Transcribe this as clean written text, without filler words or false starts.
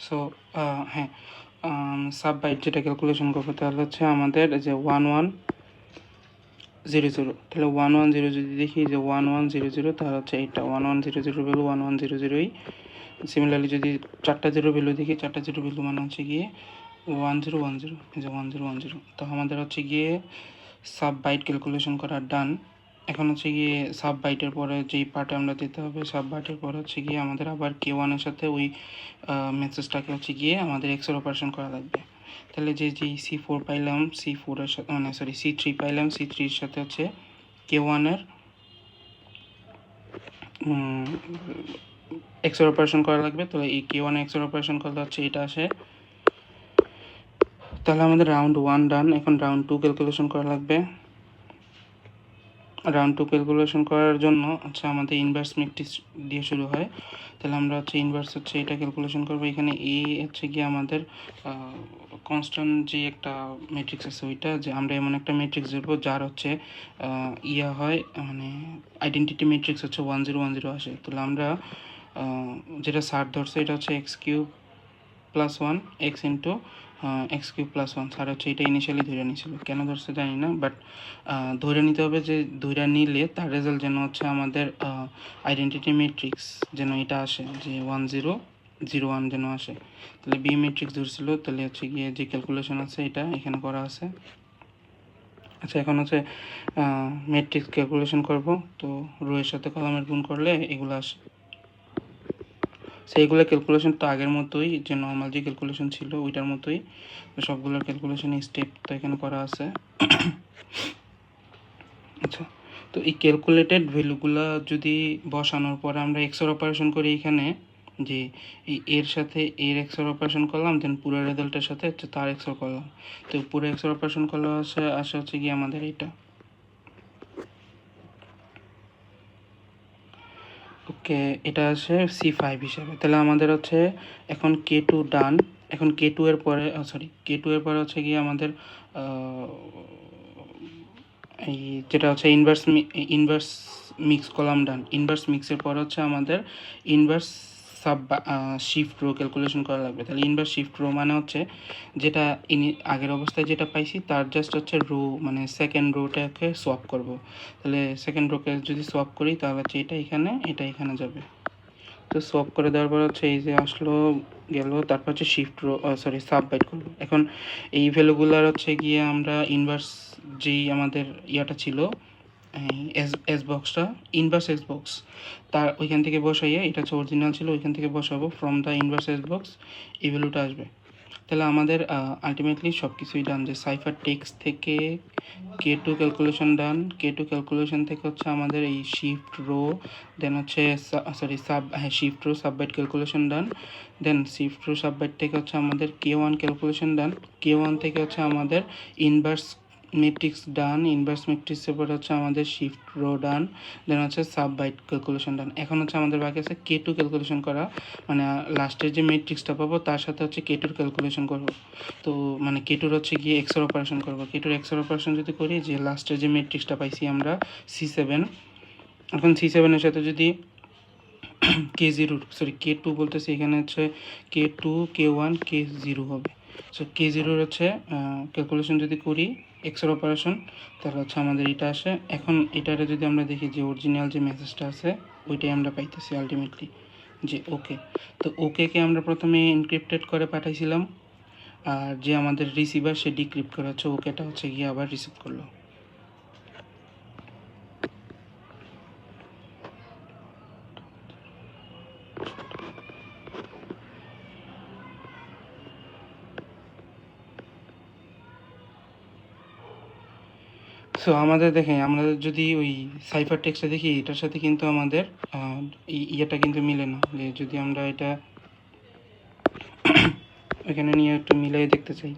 So হ্যাঁ, sub byte যেটা calculation করবো তাহলে হচ্ছে আমাদের যে 1100, তাহলে 1100 যদি দেখি যে 1100, তাহলে হচ্ছে এইটা 1100 ভ্যালু 1100ই। সিমিলারলি যদি 4টা জিরো ভ্যালু দেখি, 4টা জিরো ভ্যালু মানে হচ্ছে গিয়ে 1010, এই যে 1010। তো আমাদের হচ্ছে গিয়ে সাব বাইট ক্যালকুলেশন করা ডান। এখন হচ্ছে গিয়ে সাব বাইটের পরে যেই পার্টে আমরা দিতে হবে, সাব বাইটের পরে হচ্ছে গিয়ে আমাদের আবার K1 এর সাথে ওই মেসেজটাকে হচ্ছে গিয়ে আমাদের এক্সের অপারেশন করা লাগবে। তাহলে যেই C4 পাইলাম, C4 এর সাথে মানে সরি C3 পাইলাম, C3-র সাথে হচ্ছে K1 এর এক্সের অপারেশন করা লাগবে। তো এই K1 এক্সের অপারেশন করলে হচ্ছে এটা আসে। তাহলে আমাদের রাউন্ড 1 ডান। এখন রাউন্ড 2 ক্যালকুলেশন করা লাগবে। রাউন্ড 2 ক্যালকুলেশন করার জন্য হচ্ছে আমাদের ইনভার্স ম্যাট্রিক্স দিয়ে শুরু হয়। তাহলে আমরা হচ্ছে ইনভার্স হচ্ছে এটা ক্যালকুলেশন করবো। এখানে এ হচ্ছে গিয়ে আমাদের কনস্ট্যান্ট যে একটা ম্যাট্রিক্স আছে ওইটা, যে আমরা এমন একটা ম্যাট্রিক্স দেবো যার হচ্ছে ইয়া হয় মানে আইডেন্টিটি ম্যাট্রিক্স হচ্ছে 1010 আসে। তাহলে আমরা যেটা সার ধরছে এটা হচ্ছে x³ + 1 x into x³ + 1। Sir হচ্ছে এটা ইনিশিয়ালি ধরে নিয়েছিল, কেন ধরছে জানি না, বাট ধরে নিতে হবে যে ধরে নিলে তার রেজাল্ট যেন হচ্ছে আমাদের আইডেন্টিটি ম্যাট্রিক্স যেন এটা আসে, যে 1001 যেন আসে। তাহলে বি ম্যাট্রিক্স ধরছিল, তাহলে হচ্ছে গিয়ে যে ক্যালকুলেশন আছে এটা এখানে করা আছে। আচ্ছা, এখন হচ্ছে ম্যাট্রিক্স ক্যালকুলেশন করব। তো রো এর সাথে কলামের গুণ করলে এগুলো আসে। সেইগুলো ক্যালকুলেশন তো আগের মতোই, যে নর্মাল যে ক্যালকুলেশন ছিল ওইটার মতোই, সবগুলোর ক্যালকুলেশন স্টেপ তো এখানে করা আছে। আচ্ছা, তো এই ক্যালকুলেটেড ভ্যালুগুলো যদি বসানোর পরে আমরা এক্সের অপারেশন করি এখানে, যে এই এর সাথে এর এক্সের অপারেশন করলাম, দেন পুরো রেজাল্টের সাথে হচ্ছে তার এক্সের করলাম। তো পুরো এক্সের অপারেশন করলে আসে হচ্ছে কি আমাদের এটা। ওকে, এটা আসে C5 হিসাবে। তাহলে আমাদের হচ্ছে এখন K2 ডান। এখন K2 এর পরে K2 এর পরে হচ্ছে গিয়ে আমাদের এই যেটা হচ্ছে inverse mix column done. Inverse মিক্সের পর হচ্ছে আমাদের inverse sub shift row calculation করা লাগবে। তাহলে ইনভার্স শিফট রো মানে হচ্ছে যেটা আগের অবস্থায় যেটা পাইছি তার জাস্ট হচ্ছে রো মানে সেকেন্ড রোটাকে সোয়াপ করব। তাহলে সেকেন্ড রোকে যদি সোয়াপ করি তাহলে হচ্ছে এটা এখানে যাবে। তো সোয়াপ করে দেওয়ার পর হচ্ছে এই যে আসলো গেল, তারপর হচ্ছে শিফট রো সাব বাইট করবো। এখন এই ভ্যালুগুলার হচ্ছে গিয়ে আমরা ইনভার্স যেই আমাদের ইয়াটা ছিল এস বক্সটা, ইনভার্স এস বক্স, তার ওইখান থেকে বসাইয়ে, এটা হচ্ছে অরিজিনাল ছিল, ওইখান থেকে বসাবো from the inverse S box, এই ভ্যালুটা আসবে। তাহলে আমাদের আলটিমেটলি সব কিছুই ডান, যে সাইফার টেক্সট থেকে K2 ক্যালকুলেশন ডান, K2 ক্যালকুলেশন থেকে হচ্ছে আমাদের এই শিফট রো, দেন হচ্ছে শিফট রো সাববাইট ক্যালকুলেশন ডান, দেন শিফট রো সাববাইট থেকে হচ্ছে আমাদের K1 ক্যালকুলেশন ডান, K1 থেকে হচ্ছে আমাদের ইনভার্স ম্যাট্রিক্স ডান, ইনভার্স ম্যাট্রিক্সের পরে হচ্ছে আমাদের শিফট রো ডান, দেন হচ্ছে সাব বাইট ক্যালকুলেশন ডান। এখন হচ্ছে আমাদের বাকি আছে K2 ক্যালকুলেশন করা, মানে লাস্টের যে ম্যাট্রিক্সটা পাবো তার সাথে হচ্ছে K2 ক্যালকুলেশন করব। তো মানে K2 হচ্ছে গিয়ে এক্সের অপারেশন করব। K2 এক্সের অপারেশন যদি করি, যে লাস্টের যে ম্যাট্রিক্সটা পাইছি আমরা C7, এখন C7 এর সাথে যদি K2 বলতেছি, এখানে হচ্ছে K2 K1 K0 হবে। সো K0 হচ্ছে ক্যালকুলেশন যদি করি এক্সের অপারেশন, তাহলে হচ্ছে আমাদের এটা আসে। এখন এটারে যদি আমরা দেখি যে অরিজিনাল যে মেসেজটা আছে ওইটাই আমরা পাইতেছি আলটিমেটলি, যে ওকে। তো ওকে আমরা প্রথমে এনক্রিপ্টেড করে পাঠাইছিলাম, আর যে আমাদের রিসিভার সে ডিক্রিপ্ট করে হচ্ছে ওকেটা হচ্ছে গিয়ে আবার রিসিভ করলো। সো আমাদের দেখেন, আমরা যদি ওই সাইফার টেক্সটটা দেখি, এটার সাথে কিন্তু আমাদের ইয়েটা কিন্তু মিলে না। যে যদি আমরা এটা এখানে নিয়ে একটু মিলাই দেখতে চাই,